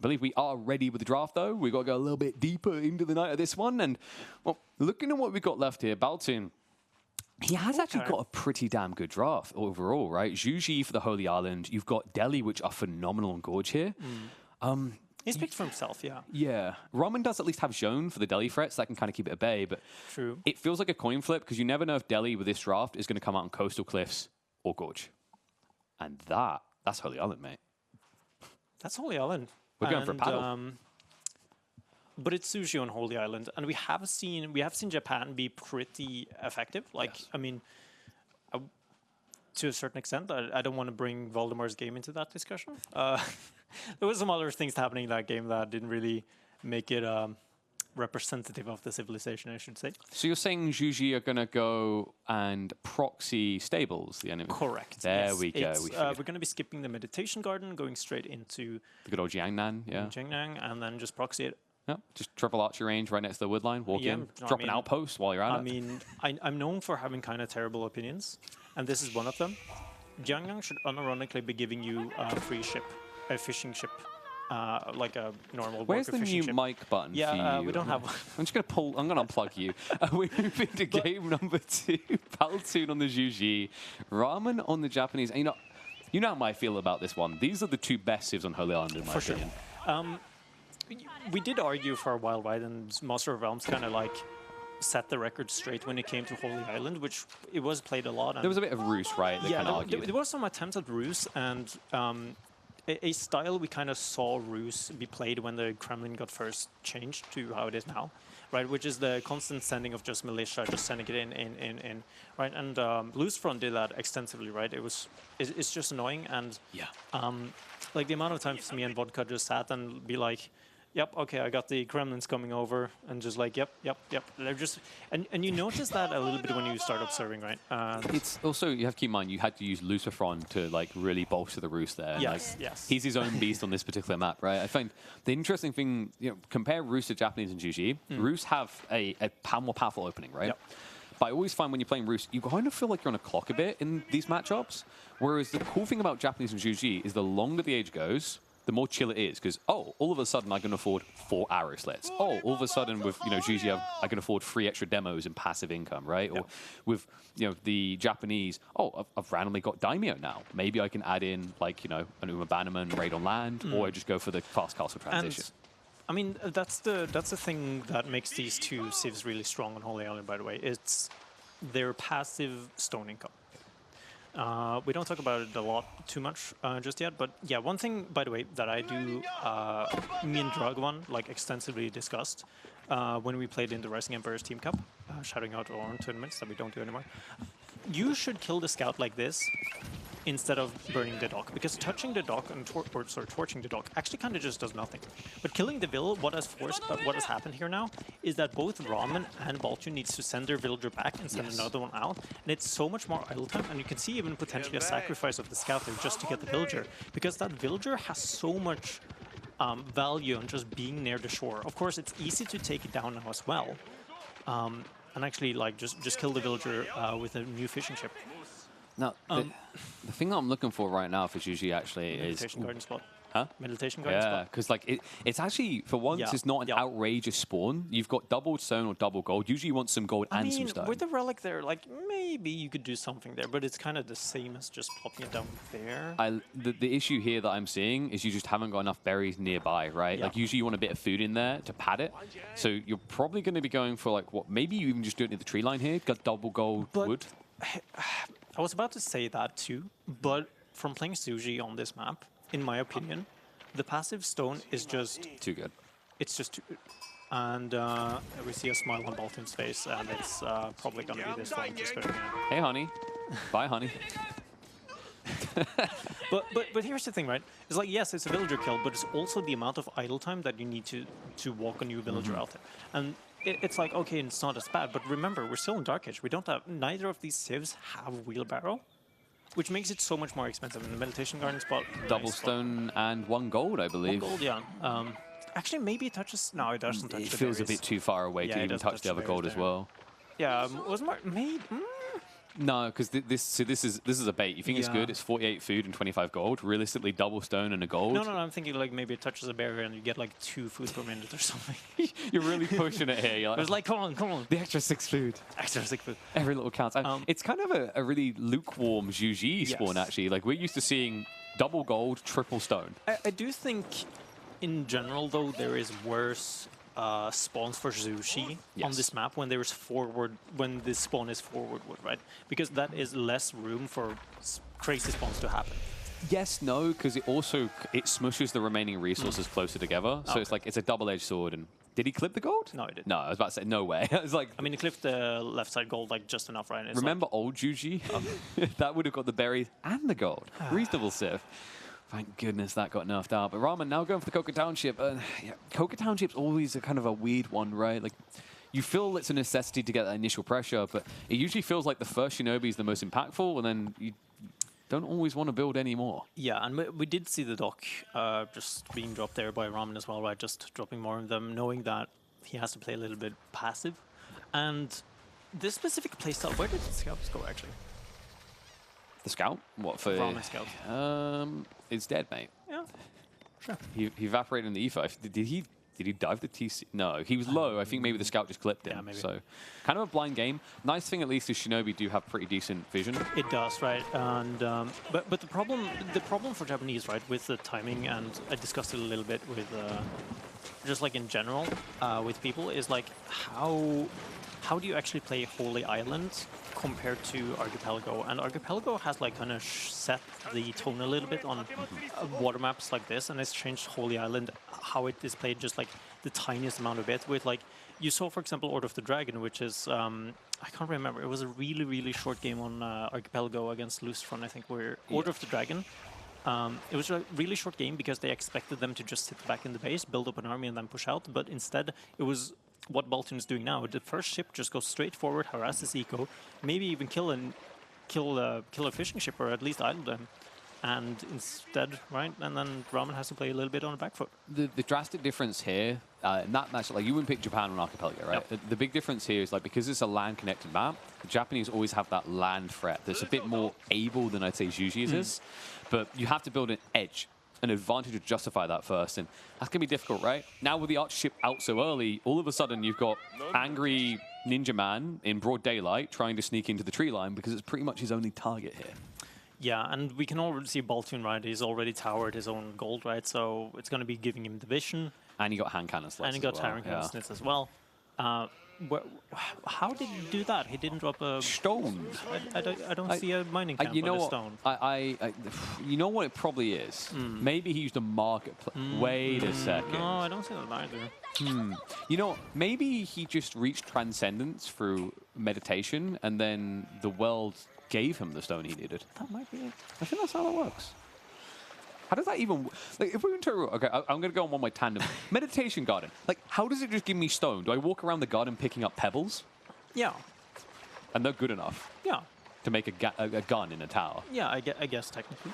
believe we are ready with the draft, though. We've got to go a little bit deeper into the night of this one. And, well, looking at what we've got left here, Baltune, he has actually got a pretty damn good draft overall, right? Zhuji for the Holy Island. You've got Delhi, which are phenomenal on Gorge here. He speaks for himself, yeah. Yeah. Ramen does at least have Zhone for the Delhi threats. That can kind of keep it at bay. But True. It feels like a coin flip because you never know if Delhi with this draft is going to come out on Coastal Cliffs or Gorge. And that's Holy Island, mate. That's Holy Island. We're going for a paddle. But it's sushi on Holy Island, and we have seen Japan be pretty effective. Like, yes. I mean, to a certain extent, I don't want to bring Voldemar's game into that discussion. There was some other things happening in that game that didn't really make it representative of the civilization, I should say. So you're saying Zhuji are going to go and proxy stables, the enemy? Correct. There yes. we go. We're going to be skipping the meditation garden, going straight into the good old Jiangnan, yeah. Jiangnan, and then just proxy it. Yeah, just triple archery range right next to the wood line, walk in, drop an outpost while you're at it. I mean, I'm known for having kind of terrible opinions, and this is one of them. Jiangnan should unironically be giving you a free ship, a fishing ship, like a normal Where's the new ship. mic button yeah, for you? We don't have one. I'm just going to I'm going to unplug you. We move into game number 2. Baltune on the Zhuji, Ramen on the Japanese. And you know how I feel about this one. These are the 2 best civs on Holy Island, in my opinion. Sure. We did argue for a while, right? And Master of Realms kind of like set the record straight when it came to Holy Island, which it was played a lot. And there was a bit of ruse, right? There were some attempts at ruse, and a style we kind of saw ruse be played when the Kremlin got first changed to how it is now, right? Which is the constant sending of just militia, just sending it in, right? And Loose Front did that extensively, right? It's just annoying, and like the amount of times me and Vodka just sat and be like, yep, okay, I got the Kremlins coming over, and just like, yep. They're just, and you notice that a little bit when you start observing, right? It's also, you have to keep in mind, you had to use Lucifron to like really bolster the Rus there. Yes, like, yes. He's his own beast on this particular map, right? I find the interesting thing, compare Rus to Japanese and Zhuji. Rus have a more powerful opening, right? Yep. But I always find when you're playing Rus, you kind of feel like you're on a clock a bit in these matchups. Whereas the cool thing about Japanese and Zhuji is the longer the age goes, the more chill it is, because, all of a sudden I can afford 4 arrow slits. All of a sudden with, Zhuji, I can afford 3 extra demos and passive income, right? Yep. Or with, the Japanese, I've randomly got Daimyo now. Maybe I can add in, like, an Uma Bannerman raid on land, or I just go for the fast castle transition. And, I mean, that's the thing that makes these 2 civs really strong on Holy Island, by the way. It's their passive stone income. We don't talk about it a lot too much just yet, but yeah, one thing, by the way, that I do, me and Drug1 like extensively discussed when we played in the Rising Emperors Team Cup, shouting out our own tournaments that we don't do anymore. You should kill the scout like this instead of burning the dock, because touching the dock and torching the dock actually kind of just does nothing. But killing the villain, what has happened here now is that both Ramen and Baltune needs to send their villager back and send another one out, and it's so much more idle time, and you can see even potentially a sacrifice of the scout there just to get the villager, because that villager has so much value on just being near the shore. Of course, it's easy to take it down now as well, and actually like just kill the villager with a new fishing ship. Now, the thing that I'm looking for right now for Zhuji actually is... Meditation garden spot. Huh? Meditation garden spot. Yeah, because like it's actually, for once, it's not an outrageous spawn. You've got double stone or double gold. Usually you want some gold and some stone. With the relic there, like, maybe you could do something there, but it's kind of the same as just plopping it down there. The issue here that I'm seeing is you just haven't got enough berries nearby, right? Like, usually you want a bit of food in there to pad it. So you're probably going to be going for, like, what, maybe you even just do it near the tree line here, got double gold wood. I was about to say that too, but from playing Suji on this map, in my opinion, the passive stone is just... too good. It's just too good. And we see a smile on Baltune's face, and it's probably going to be this one just going in. Hey, honey. Bye, honey. But here's the thing, right? It's like, yes, it's a villager kill, but it's also the amount of idle time that you need to walk a new villager out there. And it's like, okay, it's not as bad, but remember, we're still in Dark Age. We don't have, neither of these civs have wheelbarrow, which makes it so much more expensive. In the meditation garden spot, double stone and 1 gold, I believe. 1 gold, yeah. Actually, maybe it touches. No, it doesn't touch. It feels a bit too far away to even touch the other gold as well. Yeah, was maybe. No, because this is a bait. You think it's Yeah. good? It's 48 food and 25 gold. Realistically, double stone and a gold. No, I'm thinking like maybe it touches a barrier and you get like 2 food per minute or something. You're really pushing it here. You're It was like, come on. the extra 6 food. Extra 6 food. Every little counts. And it's kind of a really lukewarm Juji spawn, Yes. actually. Like, we're used to seeing double gold, triple stone. I do think, in general, though, there is worse spawns for Zushi on Yes. this map when there's when this spawn is forwardwood, right? Because that is less room for crazy spawns to happen. Yes, no, because it also it smushes the remaining resources closer together. So it's like it's a double-edged sword. And did he clip the gold? No, he didn't. No, I was about to say no way. I was like, I mean, he clipped the left side gold like just enough, right? It's remember old Juji? That would have got the berries and the gold. Reasonable Civ. Thank goodness that got nerfed out. But Ramen now going for the Coca Township. Yeah, Coca Township's always a kind of a weird one, right? Like, you feel it's a necessity to get that initial pressure, but it usually feels like the first Shinobi is the most impactful, and then you don't always want to build any more. Yeah, and we did see the dock just being dropped there by Ramen as well, right? Just dropping more of them, knowing that he has to play a little bit passive. And this specific playstyle, where did the scouts go, actually? The scout? What for? Ramen scout. It's dead, mate. Yeah, sure. He evaporated in the E5. Did he dive the TC? No, he was low. I think maybe the scout just clipped him. Yeah, maybe. So, kind of a blind game. Nice thing at least is Shinobi do have pretty decent vision. It does, right? And but the problem for Japanese, right, with the timing, and I discussed it a little bit with just like in general with people, is like how do you actually play Holy Island compared to Archipelago? And Archipelago has like kind of set the tone a little bit on water maps like this, and it's changed Holy Island how it is played just like the tiniest amount of it. With like you saw, for example, Order of the Dragon, which is I can't remember. It was a really short game on Archipelago against Lucifron, I think. Where Order of the Dragon. It was a really short game because they expected them to just sit back in the base, build up an army, and then push out. But instead, it was what Baltune is doing now. The first ship just goes straight forward, harasses Eco, maybe even kill a fishing ship, or at least idle them. And instead, right, and then Ramen has to play a little bit on the back foot. The drastic difference here, in that match, like you wouldn't pick Japan on Archipelago, right? Yep. The big difference here is like because it's a land-connected map, the Japanese always have that land threat that's a bit more able than I'd say Juji's is. But you have to build an edge, an advantage to justify that first, and that's going to be difficult, right? Now with the archer ship out so early, all of a sudden you've got angry ninja man in broad daylight trying to sneak into the tree line because it's pretty much his only target here. Yeah, and we can already see Baltune, right? He's already towered his own gold, right? So it's going to be giving him the vision. And he got hand cannon slits. And he got tyrant cannon slits as well. How did he do that? He didn't drop a stone. I don't see a mining camp you know on a what? stone. You know what it probably is? Maybe he used a market. Wait a second. No, I don't see that either. You know, maybe he just reached transcendence through meditation, and then the world gave him the stone he needed. That might be it. I think that's how that works. How does that even... Like, if we went to... Okay, I'm going to go on one of my tandem. Meditation garden. Like, how does it just give me stone? Do I walk around the garden picking up pebbles? Yeah. And they're good enough Yeah. to make a gun in a tower? Yeah, I guess technically.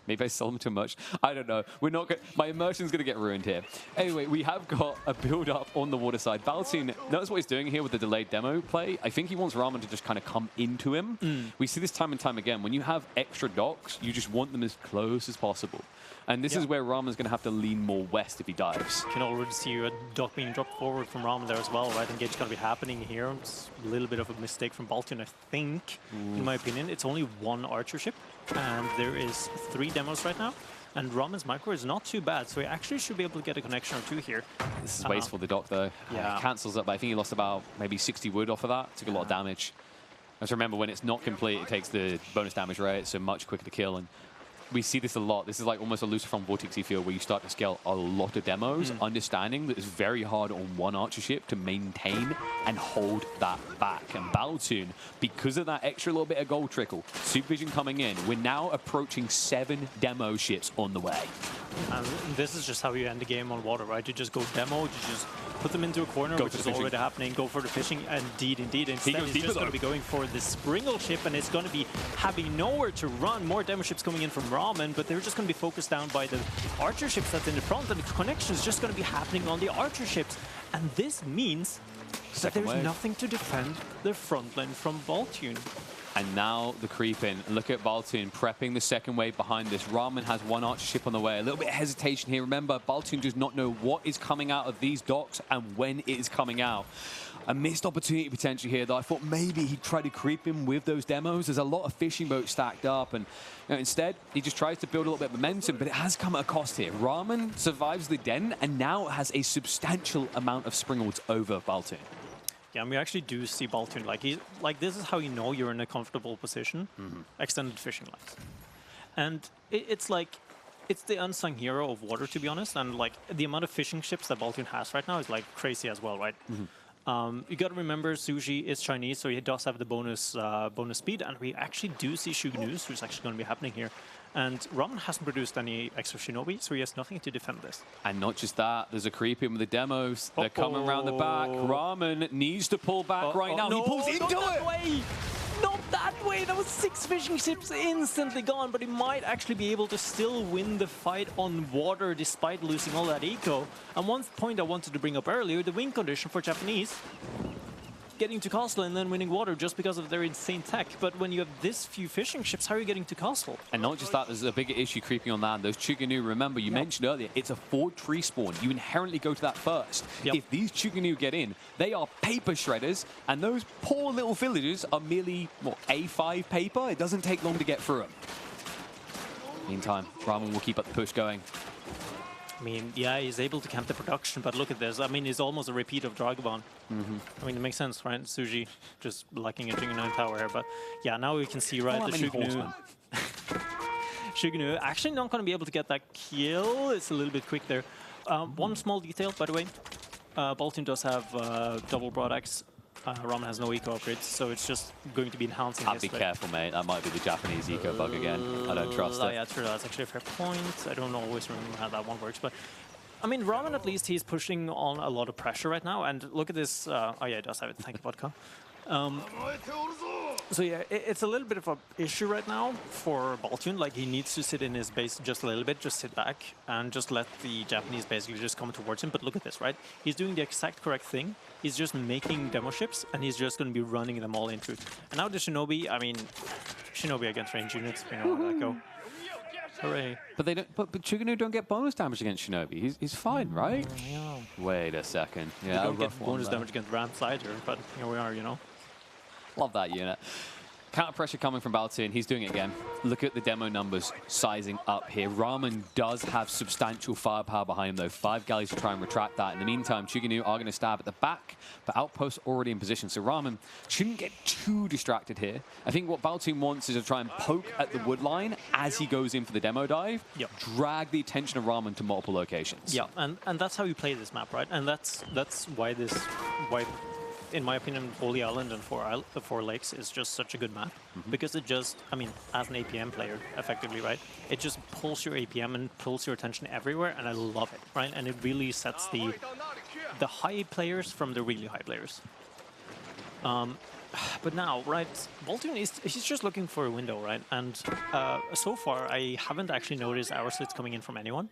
Maybe I sold them too much. I don't know. We're not. My immersion's going to get ruined here. Anyway, we have got a build-up on the water side. Baltune knows what he's doing here with the delayed demo play. I think he wants Ramen to just kind of come into him. We see this time and time again. When you have extra docks, you just want them as close as possible. And this is where Ramen's going to have to lean more west if he dives. Can already see a dock being dropped forward from Ramen there as well, right? Engage's going to be happening here. It's a little bit of a mistake from Baltune, I think, in my opinion. It's only one archer ship, and there is 3 demos right now. And Ramen's micro is not too bad, so he actually should be able to get a connection or 2 here. This is wasteful, the dock, though. Yeah. He cancels up, but I think he lost about maybe 60 wood off of that. Took a lot of damage. Just remember, when it's not complete, it takes the bonus damage, right? So much quicker to kill. And we see this a lot. This is like almost a Lucifron Vortexy field where you start to scale a lot of demos, understanding that it's very hard on one archer ship to maintain and hold that back. And Baltune, because of that extra little bit of gold trickle, supervision coming in, we're now approaching 7 demo ships on the way. And this is just how you end the game on water, right? You just go demo, you just put them into a corner, Go which for is the fishing. already happening, go for the fishing, indeed. Instead, goes he's deeper, just going though. to be going for the Springle ship, and it's going to be having nowhere to run. More demo ships coming in from Ramen, but they're just going to be focused down by the archer ships that's in the front, and the connection is just going to be happening on the archer ships. And this means But there's wave. nothing to defend the front lane from Baltune. And now the creep in. Look at Baltune prepping the second wave behind this. Ramen has one archer ship on the way. A little bit of hesitation here. Remember, Baltune does not know what is coming out of these docks and when it is coming out. A missed opportunity potentially here, though. I thought maybe he'd try to creep in with those demos. There's a lot of fishing boats stacked up, and instead, he just tries to build a little bit of momentum, but it has come at a cost here. Ramen survives the den, and now has a substantial amount of Springwoods over Baltune. Yeah, and we actually do see Baltune. Like this is how you know you're in a comfortable position. Extended fishing lines. And it's like, it's the unsung hero of water, to be honest. And like the amount of fishing ships that Baltune has right now is like crazy as well, right? You got to remember, Suji is Chinese, so he does have the bonus speed, and we actually do see Shugnu's, which is actually going to be happening here. And Ramen hasn't produced any extra Shinobi, so he has nothing to defend this. And not just that, there's a creep in with the demos. They're coming around the back. Ramen needs to pull back right now. No, he pulls into that way! Not that way! That was 6 fishing ships instantly gone, but he might actually be able to still win the fight on water despite losing all that eco. And one point I wanted to bring up earlier, the win condition for Japanese. Getting to castle and then winning water just because of their insane tech. But when you have this few fishing ships, how are you getting to castle? And not just that, there's a bigger issue creeping on land. Those Chuganu, remember, you mentioned earlier, it's a 4 tree spawn. You inherently go to that first. If these Chuganu get in, they are paper shredders, and those poor little villagers are merely, what, A5 paper? It doesn't take long to get through them. Meantime, Ramen will keep up the push going. I mean, yeah, he's able to camp the production, but look at this. I mean, it's almost a repeat of Dragobon. I mean, it makes sense, right? Suji just lacking a Jingu 9 tower here, but yeah, now we can see, right, the Shugnu. Shugnu actually not going to be able to get that kill. It's a little bit quick there. One small detail, by the way. Baltune does have double broad axe. Ramen has no eco upgrades, so it's just going to be enhancing his Be play. careful, mate. That might be the Japanese eco bug again. I don't trust it. Yeah, true. That's actually a fair point. I don't always remember how that one works, but I mean, Ramen, at least, he's pushing on a lot of pressure right now, and look at this. Oh yeah, it does have it. Thank you, Vodka. So yeah, it's a little bit of an issue right now for Baltune. Like, he needs to sit in his base just a little bit, just sit back, and just let the Japanese basically just come towards him. But look at this, right? He's doing the exact correct thing. He's just making demo ships, and he's just going to be running them all into it. And now the Shinobi, I mean, Shinobi against range units, we know how that go. Hooray. But they don't. But Chuganu don't get bonus damage against Shinobi. He's fine, right? Yeah. Wait a second. We Yeah, don't get bonus damage against Ram's Cider, but here we are, you know. Love that unit. Counter pressure coming from Baltune. He's doing it again. Look at the demo numbers sizing up here. Ramen does have substantial firepower behind him, though. 5 galleys to try and retract that. In the meantime, Chuganu are going to stab at the back, but Outpost already in position. So Ramen shouldn't get too distracted here. I think what Baltune wants is to try and poke at the wood line as he goes in for the demo dive. Drag the attention of Ramen to multiple locations. Yeah, and that's how you play this map, right? And that's why in my opinion, Holy Island and Four Lakes is just such a good map, because it just, I mean, as an APM player, effectively, right? It just pulls your APM and pulls your attention everywhere, and I love it, right? And it really sets the high players from the really high players. But now, right, Baltune he's just looking for a window, right? And so far, I haven't actually noticed arrow slits coming in from anyone,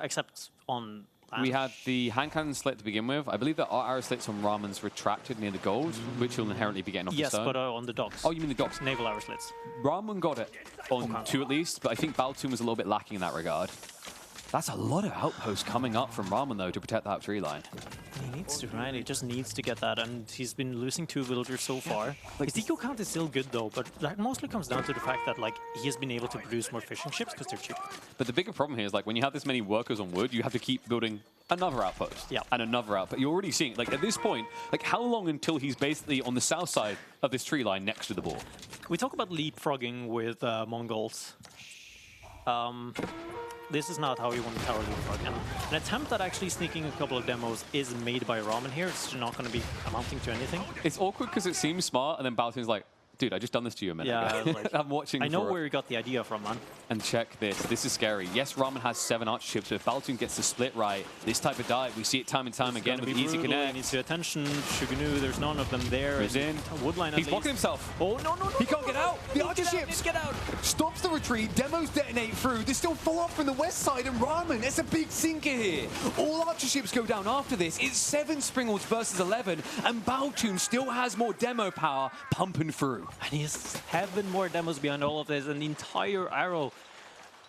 except on. We had the hand cannon slit to begin with. I believe that our arrow slits on Ramen's retracted near the gold, which will inherently be getting off the stone. Yes, but on the docks. Oh, you mean the docks? Naval arrow slits. Ramen got it on 2 at least, but I think Baltune was a little bit lacking in that regard. That's a lot of outposts coming up from Ramen, though, to protect that tree line. He needs to, right? He just needs to get that, and he's been losing 2 villagers so far. His eco count is still good, though, but that mostly comes down to the fact that, like, he has been able to produce more fishing ships because they're cheaper. But the bigger problem here is, like, when you have this many workers on wood, you have to keep building another outpost. And another outpost. You're already seeing, like, at this point, like, how long until he's basically on the south side of this tree line next to the ball? We talk about leapfrogging with Mongols. This is not how you want to tower leapfrog. And an attempt at actually sneaking a couple of demos is made by Ramen here. It's not going to be amounting to anything. It's awkward because it seems smart, and then Baltune's like, Dude, I just done this to you a minute Yeah, ago. like, I'm watching. I know for- where you got the idea from, man. And check this. This is scary. Yes, Ramen has 7 archer ships, but if Baltune gets the split right, this type of dive, we see it time and time again with easy connect. He needs your attention. Shuganu, there's none of them there. He's in. Woodline at He's least. blocking himself. Oh, no, no, no. He can't get out. The archer ships Get out. stops the retreat. Demos detonate through. They still fall off from the west side, and Ramen, it's a big sinker here. All archer ships go down after this. It's 7 Springwoods versus 11, and Baltune still has more demo power pumping through. And he has 7 more demos behind all of this, and the entire arrow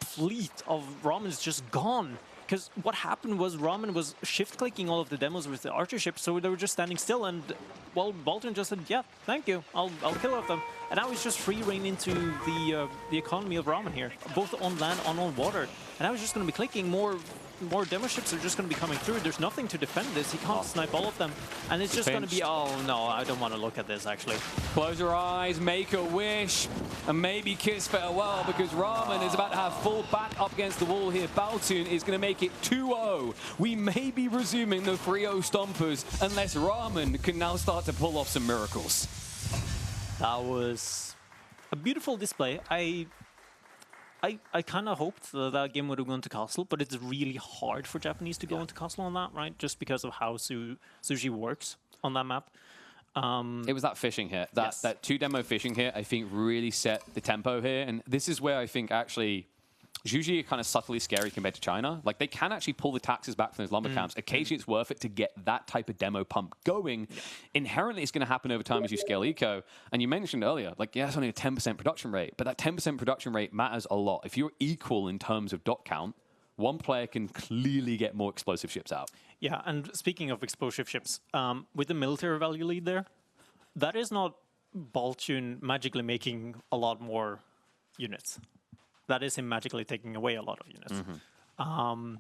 fleet of Ramen is just gone. Because what happened was Ramen was shift-clicking all of the demos with the archer ships, so they were just standing still, and, well, Baltune just said, yeah, thank you, I'll kill all of them. And now he's just free reign into the economy of Ramen here, both on land and on water. And now he's just going to be clicking more demo ships are just going to be coming through. There's nothing to defend this. He can't snipe all of them. And it's just going to be, oh no, I don't want to look at this actually. Close your eyes, make a wish, and maybe kiss farewell, because Ramen is about to have full back up against the wall here. Baltune is going to make it 2-0. We may be resuming the 3-0 stompers unless Ramen can now start to pull off some miracles. That was a beautiful display. I kind of hoped that game would have gone to Castle, but it's really hard for Japanese to go into Castle on that, right? Just because of how Sushi works on that map. It was that fishing hit, that 2 demo fishing hit, I think really set the tempo here. And this is where I think actually Juji are kind of subtly scary compared to China. Like, they can actually pull the taxes back from those lumber camps. Occasionally, it's worth it to get that type of demo pump going. Yeah. Inherently, it's going to happen over time as you scale eco. And you mentioned earlier, like, yeah, it's only a 10% production rate, but that 10% production rate matters a lot. If you're equal in terms of dot count, one player can clearly get more explosive ships out. Yeah, and speaking of explosive ships, with the military value lead there, that is not Baltune magically making a lot more units. That is him magically taking away a lot of units. And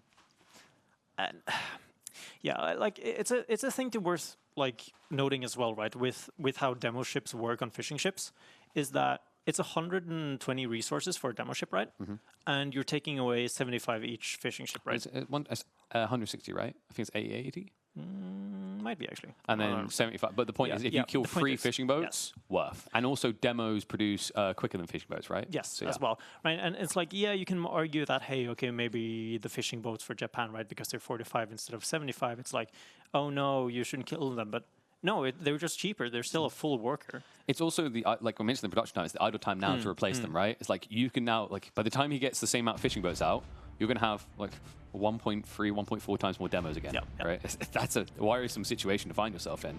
yeah, like it's a thing to worth like noting as well, right? With how demo ships work on fishing ships, is that it's 120 resources for a demo ship, right? And you're taking away 75 each fishing ship, right? It's 160, right? I think it's 80. Might be actually. And then 75. But the point is, if you kill 3 fishing boats, worth. And also demos produce quicker than fishing boats, right? Yes, so, as well. Right, and it's like, yeah, you can argue that, hey, okay, maybe the fishing boats for Japan, right, because they're 45 instead of 75. It's like, oh no, you shouldn't kill them. But no, they're just cheaper. They're still a full worker. It's also the, like we mentioned, the production time. It's the idle time now to replace them, right? It's like you can now, like, by the time he gets the same amount of fishing boats out, you're going to have like 1.3, 1.4 times more demos again, right? That's a worrisome situation to find yourself in.